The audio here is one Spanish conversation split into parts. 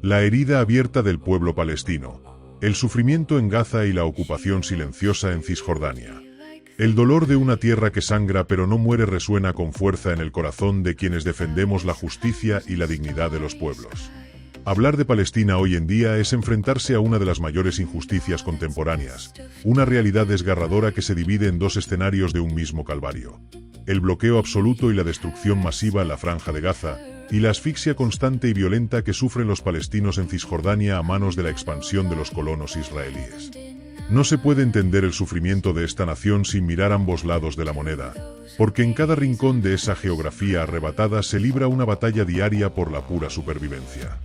La herida abierta del pueblo palestino. El sufrimiento en Gaza y la ocupación silenciosa en Cisjordania. El dolor de una tierra que sangra pero no muere resuena con fuerza en el corazón de quienes defendemos la justicia y la dignidad de los pueblos. Hablar de Palestina hoy en día es enfrentarse a una de las mayores injusticias contemporáneas, una realidad desgarradora que se divide en dos escenarios de un mismo calvario. El bloqueo absoluto y la destrucción masiva en la Franja de Gaza, y la asfixia constante y violenta que sufren los palestinos en Cisjordania a manos de la expansión de los colonos israelíes. No se puede entender el sufrimiento de esta nación sin mirar ambos lados de la moneda, porque en cada rincón de esa geografía arrebatada se libra una batalla diaria por la pura supervivencia.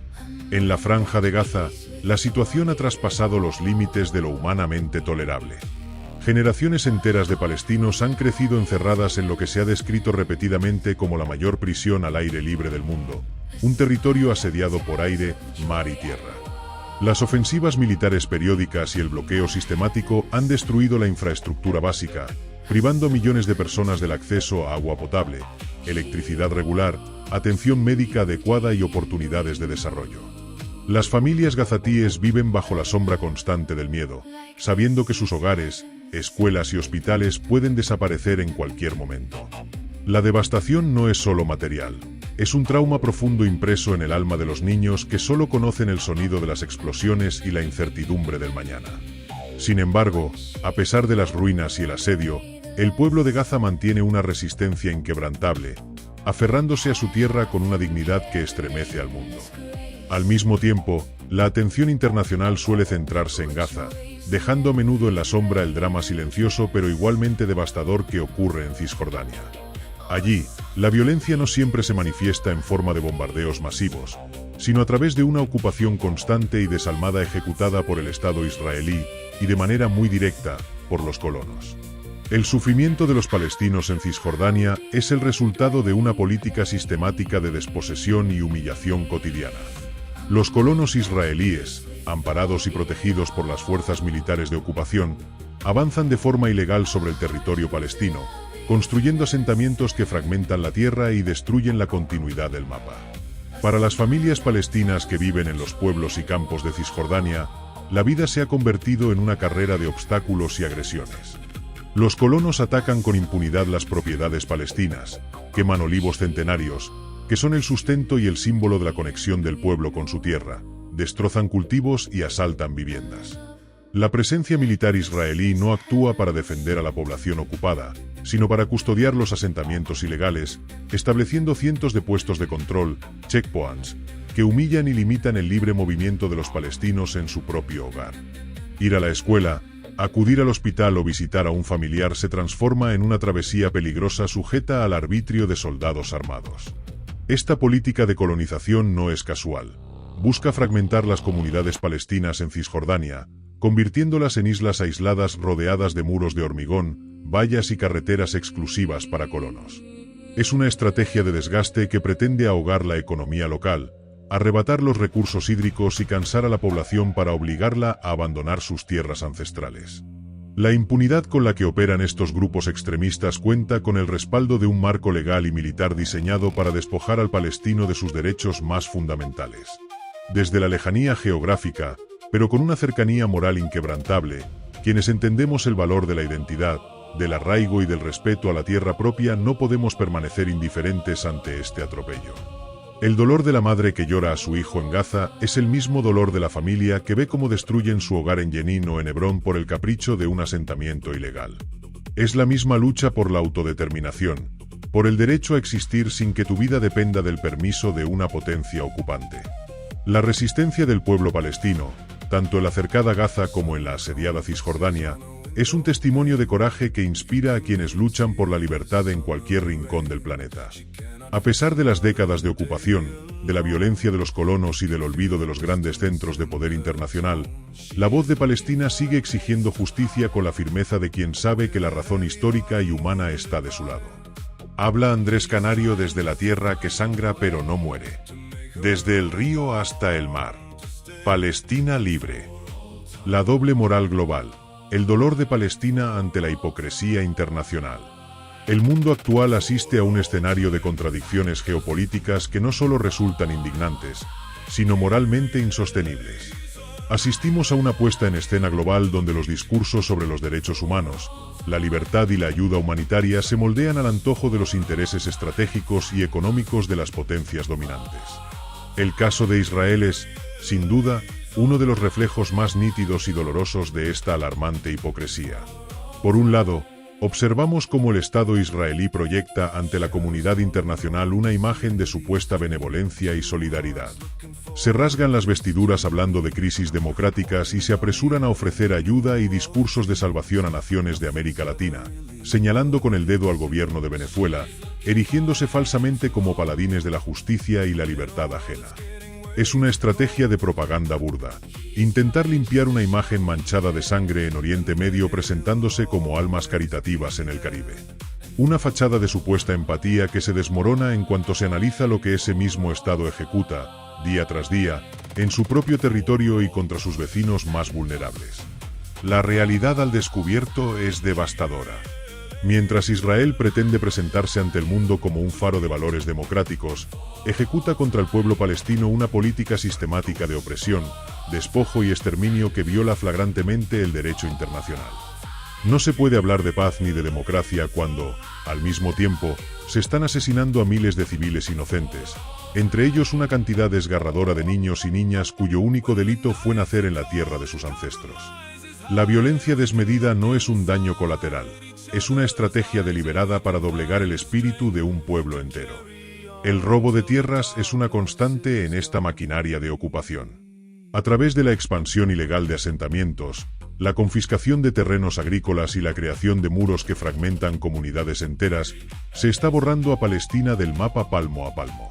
En la Franja de Gaza, la situación ha traspasado los límites de lo humanamente tolerable. Generaciones enteras de palestinos han crecido encerradas en lo que se ha descrito repetidamente como la mayor prisión al aire libre del mundo, un territorio asediado por aire, mar y tierra. Las ofensivas militares periódicas y el bloqueo sistemático han destruido la infraestructura básica, privando a millones de personas del acceso a agua potable, electricidad regular, atención médica adecuada y oportunidades de desarrollo. Las familias gazatíes viven bajo la sombra constante del miedo, sabiendo que sus hogares, escuelas y hospitales pueden desaparecer en cualquier momento. La devastación no es solo material, es un trauma profundo impreso en el alma de los niños que solo conocen el sonido de las explosiones y la incertidumbre del mañana. Sin embargo, a pesar de las ruinas y el asedio, el pueblo de Gaza mantiene una resistencia inquebrantable, aferrándose a su tierra con una dignidad que estremece al mundo. Al mismo tiempo, la atención internacional suele centrarse en Gaza, dejando a menudo en la sombra el drama silencioso pero igualmente devastador que ocurre en Cisjordania. Allí, la violencia no siempre se manifiesta en forma de bombardeos masivos, sino a través de una ocupación constante y desalmada ejecutada por el Estado israelí, y de manera muy directa, por los colonos. El sufrimiento de los palestinos en Cisjordania es el resultado de una política sistemática de desposesión y humillación cotidiana. Los colonos israelíes, amparados y protegidos por las fuerzas militares de ocupación, avanzan de forma ilegal sobre el territorio palestino, construyendo asentamientos que fragmentan la tierra y destruyen la continuidad del mapa. Para las familias palestinas que viven en los pueblos y campos de Cisjordania, la vida se ha convertido en una carrera de obstáculos y agresiones. Los colonos atacan con impunidad las propiedades palestinas, queman olivos centenarios, que son el sustento y el símbolo de la conexión del pueblo con su tierra, destrozan cultivos y asaltan viviendas. La presencia militar israelí no actúa para defender a la población ocupada, sino para custodiar los asentamientos ilegales, estableciendo cientos de puestos de control, checkpoints, que humillan y limitan el libre movimiento de los palestinos en su propio hogar. Ir a la escuela, acudir al hospital o visitar a un familiar se transforma en una travesía peligrosa sujeta al arbitrio de soldados armados. Esta política de colonización no es casual. Busca fragmentar las comunidades palestinas en Cisjordania, convirtiéndolas en islas aisladas rodeadas de muros de hormigón, vallas y carreteras exclusivas para colonos. Es una estrategia de desgaste que pretende ahogar la economía local, arrebatar los recursos hídricos y cansar a la población para obligarla a abandonar sus tierras ancestrales. La impunidad con la que operan estos grupos extremistas cuenta con el respaldo de un marco legal y militar diseñado para despojar al palestino de sus derechos más fundamentales. Desde la lejanía geográfica, pero con una cercanía moral inquebrantable, quienes entendemos el valor de la identidad, del arraigo y del respeto a la tierra propia no podemos permanecer indiferentes ante este atropello. El dolor de la madre que llora a su hijo en Gaza es el mismo dolor de la familia que ve cómo destruyen su hogar en Jenin o en Hebrón por el capricho de un asentamiento ilegal. Es la misma lucha por la autodeterminación, por el derecho a existir sin que tu vida dependa del permiso de una potencia ocupante. La resistencia del pueblo palestino, tanto en la cercada Gaza como en la asediada Cisjordania, es un testimonio de coraje que inspira a quienes luchan por la libertad en cualquier rincón del planeta. A pesar de las décadas de ocupación, de la violencia de los colonos y del olvido de los grandes centros de poder internacional, la voz de Palestina sigue exigiendo justicia con la firmeza de quien sabe que la razón histórica y humana está de su lado. Habla Andrés Canario desde la tierra que sangra pero no muere. Desde el río hasta el mar. Palestina libre. La doble moral global. El dolor de Palestina ante la hipocresía internacional. El mundo actual asiste a un escenario de contradicciones geopolíticas que no solo resultan indignantes, sino moralmente insostenibles. Asistimos a una puesta en escena global donde los discursos sobre los derechos humanos, la libertad y la ayuda humanitaria se moldean al antojo de los intereses estratégicos y económicos de las potencias dominantes. El caso de Israel es, sin duda, uno de los reflejos más nítidos y dolorosos de esta alarmante hipocresía. Por un lado, observamos cómo el Estado israelí proyecta ante la comunidad internacional una imagen de supuesta benevolencia y solidaridad. Se rasgan las vestiduras hablando de crisis democráticas y se apresuran a ofrecer ayuda y discursos de salvación a naciones de América Latina, señalando con el dedo al gobierno de Venezuela, erigiéndose falsamente como paladines de la justicia y la libertad ajena. Es una estrategia de propaganda burda, intentar limpiar una imagen manchada de sangre en Oriente Medio presentándose como almas caritativas en el Caribe. Una fachada de supuesta empatía que se desmorona en cuanto se analiza lo que ese mismo Estado ejecuta, día tras día, en su propio territorio y contra sus vecinos más vulnerables. La realidad al descubierto es devastadora. Mientras Israel pretende presentarse ante el mundo como un faro de valores democráticos, ejecuta contra el pueblo palestino una política sistemática de opresión, despojo y exterminio que viola flagrantemente el derecho internacional. No se puede hablar de paz ni de democracia cuando, al mismo tiempo, se están asesinando a miles de civiles inocentes, entre ellos una cantidad desgarradora de niños y niñas cuyo único delito fue nacer en la tierra de sus ancestros. La violencia desmedida no es un daño colateral, es una estrategia deliberada para doblegar el espíritu de un pueblo entero. El robo de tierras es una constante en esta maquinaria de ocupación. A través de la expansión ilegal de asentamientos, la confiscación de terrenos agrícolas y la creación de muros que fragmentan comunidades enteras, se está borrando a Palestina del mapa palmo a palmo.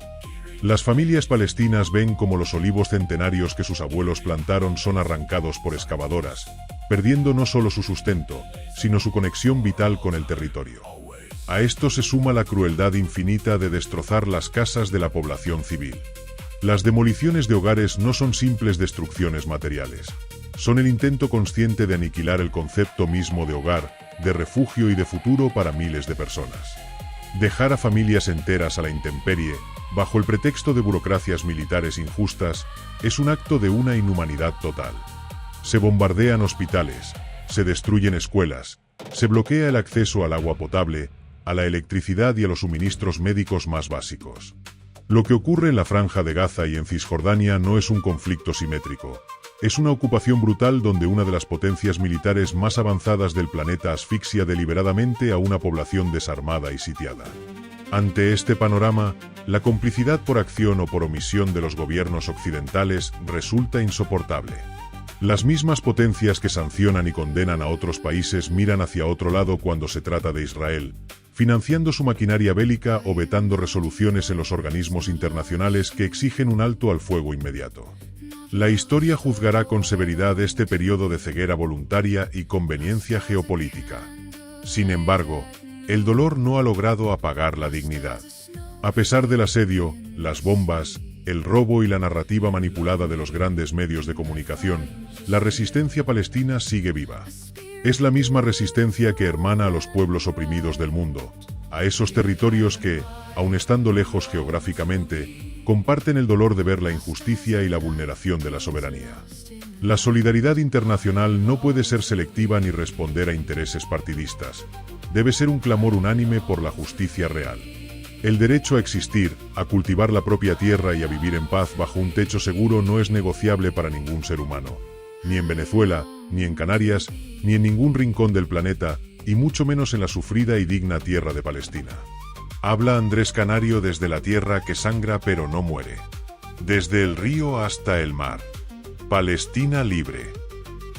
Las familias palestinas ven como los olivos centenarios que sus abuelos plantaron son arrancados por excavadoras, perdiendo no solo su sustento, sino su conexión vital con el territorio. A esto se suma la crueldad infinita de destrozar las casas de la población civil. Las demoliciones de hogares no son simples destrucciones materiales. Son el intento consciente de aniquilar el concepto mismo de hogar, de refugio y de futuro para miles de personas. Dejar a familias enteras a la intemperie, bajo el pretexto de burocracias militares injustas, es un acto de una inhumanidad total. Se bombardean hospitales, se destruyen escuelas, se bloquea el acceso al agua potable, a la electricidad y a los suministros médicos más básicos. Lo que ocurre en la Franja de Gaza y en Cisjordania no es un conflicto simétrico. Es una ocupación brutal donde una de las potencias militares más avanzadas del planeta asfixia deliberadamente a una población desarmada y sitiada. Ante este panorama, la complicidad por acción o por omisión de los gobiernos occidentales resulta insoportable. Las mismas potencias que sancionan y condenan a otros países miran hacia otro lado cuando se trata de Israel, financiando su maquinaria bélica o vetando resoluciones en los organismos internacionales que exigen un alto al fuego inmediato. La historia juzgará con severidad este periodo de ceguera voluntaria y conveniencia geopolítica. Sin embargo, el dolor no ha logrado apagar la dignidad. A pesar del asedio, las bombas, el robo y la narrativa manipulada de los grandes medios de comunicación, la resistencia palestina sigue viva. Es la misma resistencia que hermana a los pueblos oprimidos del mundo, a esos territorios que, aun estando lejos geográficamente, comparten el dolor de ver la injusticia y la vulneración de la soberanía. La solidaridad internacional no puede ser selectiva ni responder a intereses partidistas. Debe ser un clamor unánime por la justicia real. El derecho a existir, a cultivar la propia tierra y a vivir en paz bajo un techo seguro no es negociable para ningún ser humano. Ni en Venezuela, ni en Canarias, ni en ningún rincón del planeta, y mucho menos en la sufrida y digna tierra de Palestina. Habla Andrés Canario desde la tierra que sangra pero no muere. Desde el río hasta el mar. Palestina libre.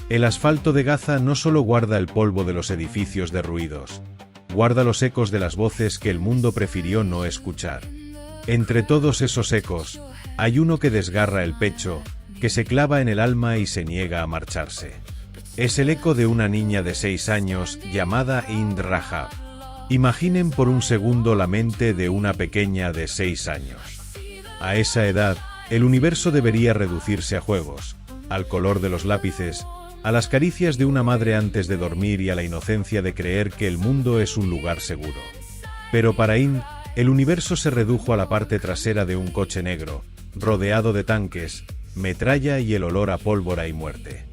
El asfalto de Gaza no solo guarda el polvo de los edificios derruidos, guarda los ecos de las voces que el mundo prefirió no escuchar. Entre todos esos ecos, hay uno que desgarra el pecho, que se clava en el alma y se niega a marcharse. Es el eco de una niña de 6 años llamada Hind Rajab. Imaginen por un segundo la mente de una pequeña de 6 años. A esa edad, el universo debería reducirse a juegos, al color de los lápices, a las caricias de una madre antes de dormir y a la inocencia de creer que el mundo es un lugar seguro. Pero para Hind, el universo se redujo a la parte trasera de un coche negro, rodeado de tanques, metralla y el olor a pólvora y muerte.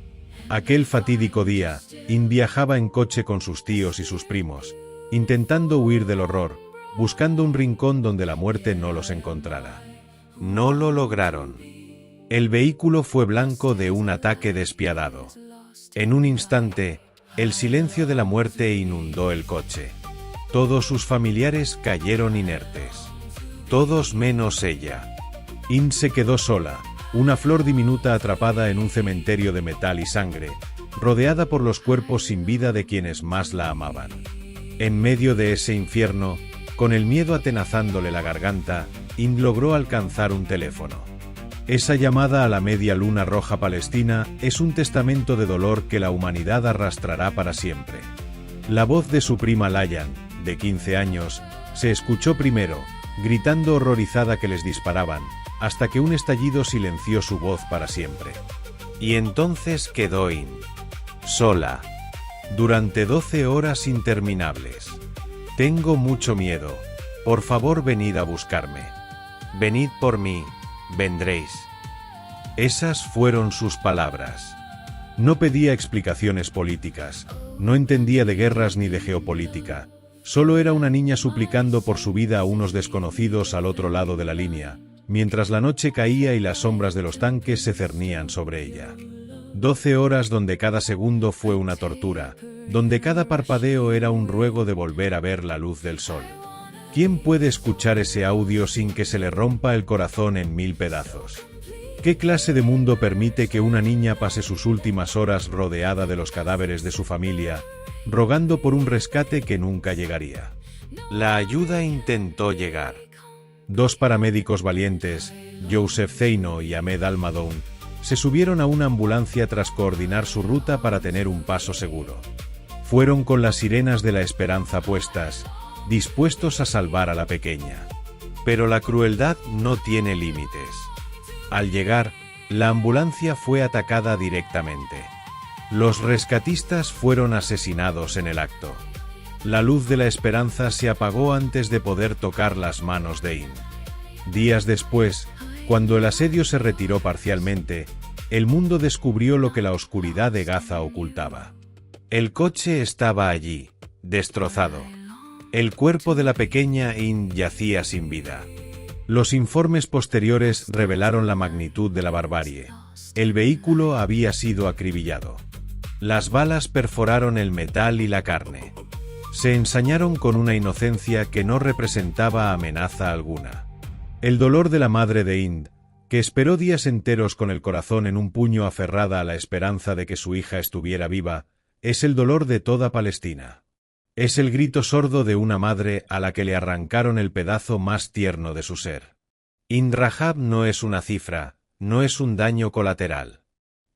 Aquel fatídico día, Hind viajaba en coche con sus tíos y sus primos, intentando huir del horror, buscando un rincón donde la muerte no los encontrara. No lo lograron. El vehículo fue blanco de un ataque despiadado. En un instante, el silencio de la muerte inundó el coche. Todos sus familiares cayeron inertes. Todos menos ella. Hind se quedó sola, una flor diminuta atrapada en un cementerio de metal y sangre, rodeada por los cuerpos sin vida de quienes más la amaban. En medio de ese infierno, con el miedo atenazándole la garganta, Hind logró alcanzar un teléfono. Esa llamada a la media luna roja palestina es un testamento de dolor que la humanidad arrastrará para siempre. La voz de su prima Layan, de 15 años, se escuchó primero, gritando horrorizada que les disparaban, hasta que un estallido silenció su voz para siempre. Y entonces quedó Hind, sola, durante 12 horas interminables. Tengo mucho miedo. Por favor, venid a buscarme. Venid por mí, vendréis. Esas fueron sus palabras. No pedía explicaciones políticas, no entendía de guerras ni de geopolítica. Solo era una niña suplicando por su vida a unos desconocidos al otro lado de la línea, mientras la noche caía y las sombras de los tanques se cernían sobre ella. 12 horas donde cada segundo fue una tortura, donde cada parpadeo era un ruego de volver a ver la luz del sol. ¿Quién puede escuchar ese audio sin que se le rompa el corazón en 1000 pedazos? ¿Qué clase de mundo permite que una niña pase sus últimas horas rodeada de los cadáveres de su familia, rogando por un rescate que nunca llegaría? La ayuda intentó llegar. 2 paramédicos valientes, Joseph Zeino y Ahmed Al-Madoun, se subieron a una ambulancia tras coordinar su ruta para tener un paso seguro. Fueron con las sirenas de la esperanza puestas, dispuestos a salvar a la pequeña. Pero la crueldad no tiene límites. Al llegar, la ambulancia fue atacada directamente. Los rescatistas fueron asesinados en el acto. La luz de la esperanza se apagó antes de poder tocar las manos de Hind. Días después, cuando el asedio se retiró parcialmente, el mundo descubrió lo que la oscuridad de Gaza ocultaba. El coche estaba allí, destrozado. El cuerpo de la pequeña Hind yacía sin vida. Los informes posteriores revelaron la magnitud de la barbarie. El vehículo había sido acribillado. Las balas perforaron el metal y la carne. Se ensañaron con una inocencia que no representaba amenaza alguna. El dolor de la madre de Hind, que esperó días enteros con el corazón en un puño aferrada a la esperanza de que su hija estuviera viva, es el dolor de toda Palestina. Es el grito sordo de una madre a la que le arrancaron el pedazo más tierno de su ser. Hind Rajab no es una cifra, no es un daño colateral.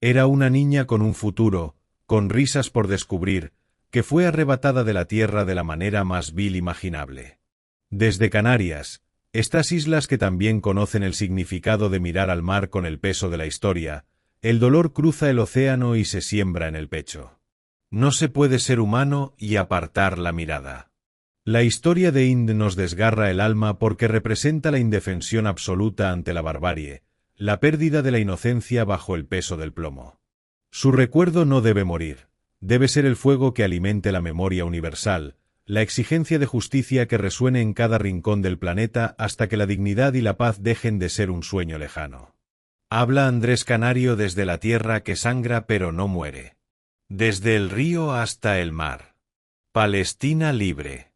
Era una niña con un futuro, con risas por descubrir, que fue arrebatada de la tierra de la manera más vil imaginable. Desde Canarias, estas islas que también conocen el significado de mirar al mar con el peso de la historia, el dolor cruza el océano y se siembra en el pecho. No se puede ser humano y apartar la mirada. La historia de Hind nos desgarra el alma porque representa la indefensión absoluta ante la barbarie, la pérdida de la inocencia bajo el peso del plomo. Su recuerdo no debe morir. Debe ser el fuego que alimente la memoria universal, la exigencia de justicia que resuene en cada rincón del planeta hasta que la dignidad y la paz dejen de ser un sueño lejano. Habla Andrés Canario desde la tierra que sangra pero no muere. Desde el río hasta el mar. Palestina libre.